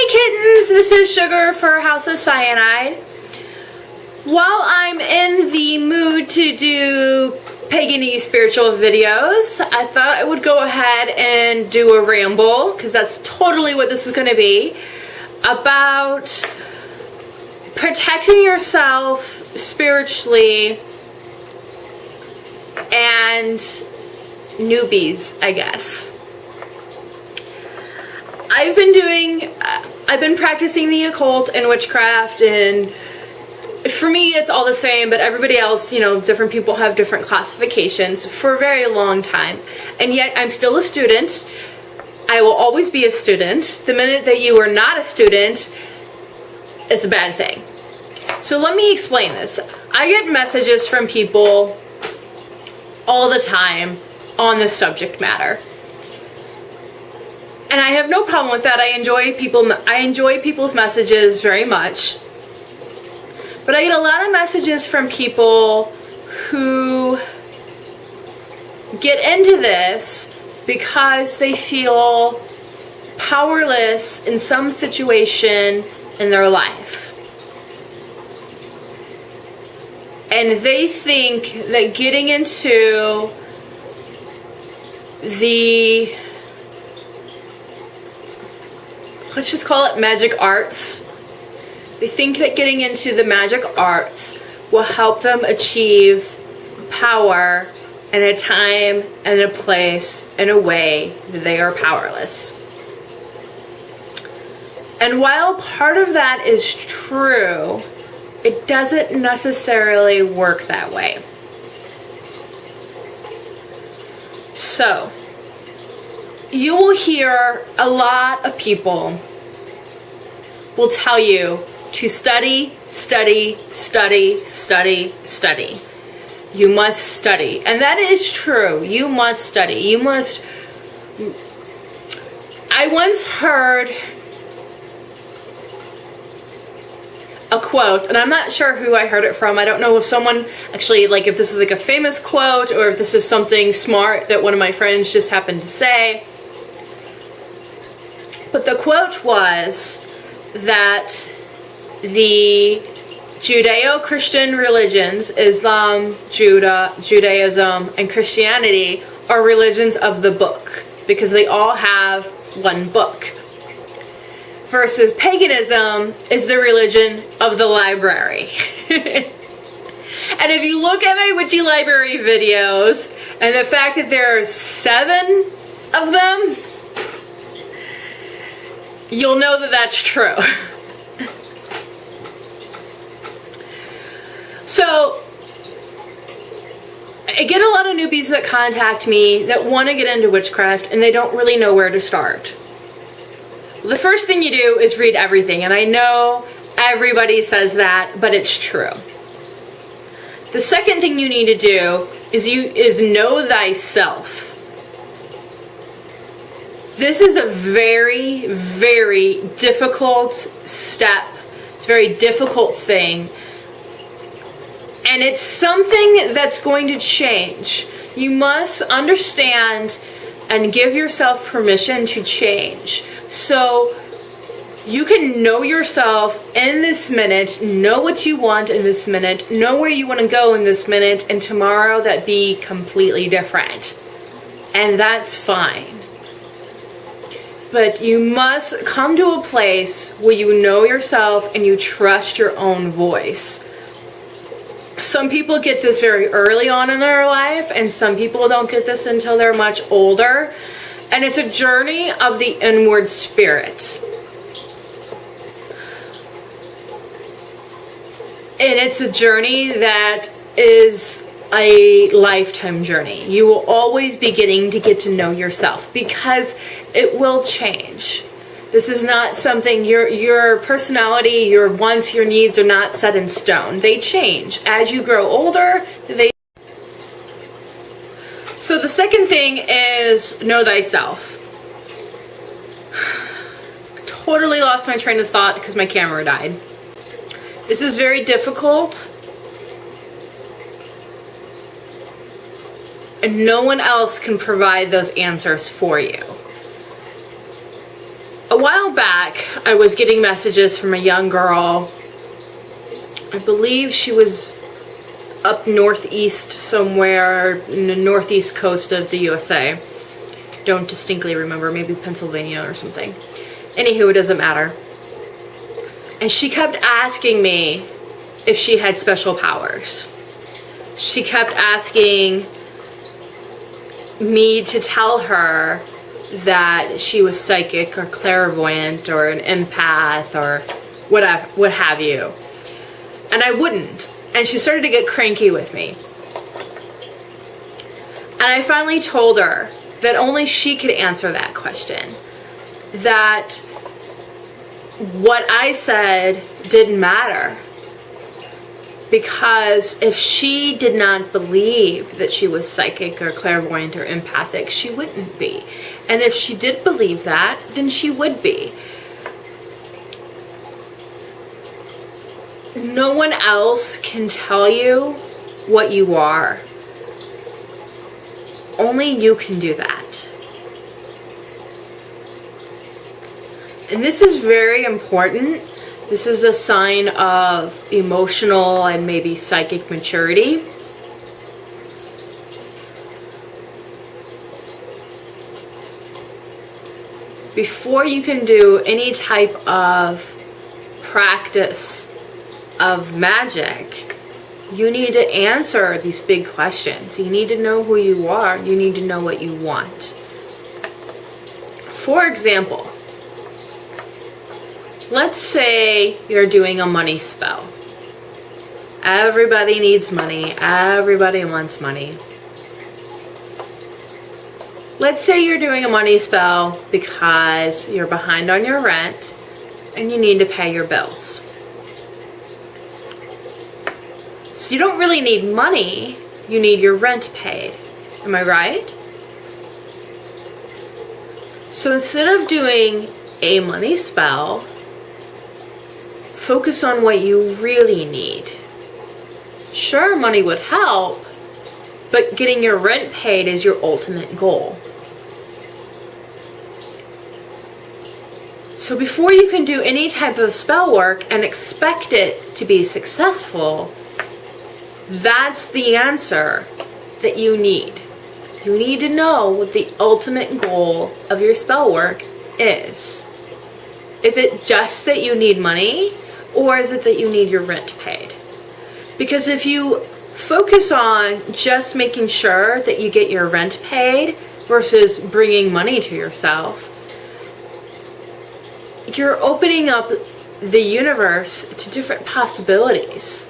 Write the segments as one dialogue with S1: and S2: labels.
S1: Hey kittens, this is Sugar for House of Cyanide. While I'm in the mood to do pagan-y spiritual videos, I thought I would go ahead and do a ramble, because that's totally what this is going to be, about protecting yourself spiritually and newbies, I guess. I've been practicing the occult and witchcraft, and for me it's all the same, but everybody else, you know, different people have different classifications for a very long time. And yet I'm still a student. I will always be a student. The minute that you are not a student, it's a bad thing. So let me explain this. I get messages from people all the time on this subject matter. And I have no problem with that. I enjoy people's messages very much. But I get a lot of messages from people who get into this because they feel powerless in some situation in their life. And they think that getting into the, let's just call it magic arts. They think that getting into the magic arts will help them achieve power in a time and a place in a way that they are powerless. And while part of that is true, it doesn't necessarily work that way. So, you will hear a lot of people will tell you to study, study, study, study, study. You must study. And that is true. You must study. You must. I once heard a quote, and I'm not sure who I heard it from. I don't know if someone actually, like, if this is like a famous quote or if this is something smart that one of my friends just happened to say. But the quote was that the Judeo-Christian religions, Islam, Judaism, and Christianity, are religions of the book because they all have one book. Versus paganism is the religion of the library. And if you look at my witchy library videos and the fact that there are 7 of them, you'll know that that's true. So, I get a lot of newbies that contact me that want to get into witchcraft and they don't really know where to start. The first thing you do is read everything, and I know everybody says that, but it's true. The second thing you need to do is know thyself. This is a very, very difficult step. It's a very difficult thing. And it's something that's going to change. You must understand and give yourself permission to change. So you can know yourself in this minute, know what you want in this minute, know where you want to go in this minute, and tomorrow that be completely different. And that's fine. But you must come to a place where you know yourself and you trust your own voice. Some people get this very early on in their life, and some people don't get this until they're much older. And it's a journey of the inward spirit. And it's a journey that is a lifetime journey. You will always be getting to get to know yourself because it will change. This is not something, your personality, your wants, your needs are not set in stone. They change. As you grow older, So the second thing is know thyself. I totally lost my train of thought because my camera died. This is very difficult. And no one else can provide those answers for you. A while back, I was getting messages from a young girl. I believe she was up northeast somewhere in the northeast coast of the USA. Don't distinctly remember, maybe Pennsylvania or something. Anywho, it doesn't matter. And she kept asking me if she had special powers. She kept asking me to tell her that she was psychic or clairvoyant or an empath or whatever, what have you. And I wouldn't. And she started to get cranky with me. And I finally told her that only she could answer that question. That what I said didn't matter. Because if she did not believe that she was psychic or clairvoyant or empathic, she wouldn't be. And if she did believe that, then she would be. No one else can tell you what you are. Only you can do that. And this is very important. This is a sign of emotional and maybe psychic maturity. Before you can do any type of practice of magic, you need to answer these big questions. You need to know who you are. You need to know what you want. For example, let's say you're doing a money spell. Everybody needs money. Everybody wants money. Let's say you're doing a money spell because you're behind on your rent and you need to pay your bills. So you don't really need money, you need your rent paid. Am I right? So instead of doing a money spell, focus on what you really need. Sure, money would help, but getting your rent paid is your ultimate goal. So before you can do any type of spell work and expect it to be successful, that's the answer that you need. You need to know what the ultimate goal of your spell work is. Is it just that you need money, or is it that you need your rent paid? Because if you focus on just making sure that you get your rent paid versus bringing money to yourself, you're opening up the universe to different possibilities.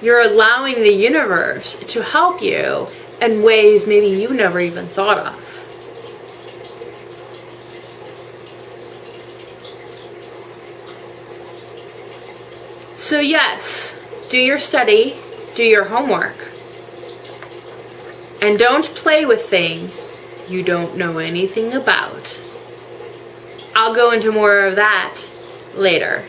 S1: You're allowing the universe to help you in ways maybe you never even thought of. So yes, do your study, do your homework, and don't play with things you don't know anything about. I'll go into more of that later.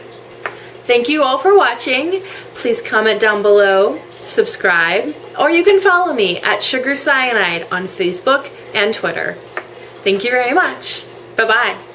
S1: Thank you all for watching. Please comment down below, subscribe, or you can follow me at Sugar Cyanide on Facebook and Twitter. Thank you very much. Bye-bye.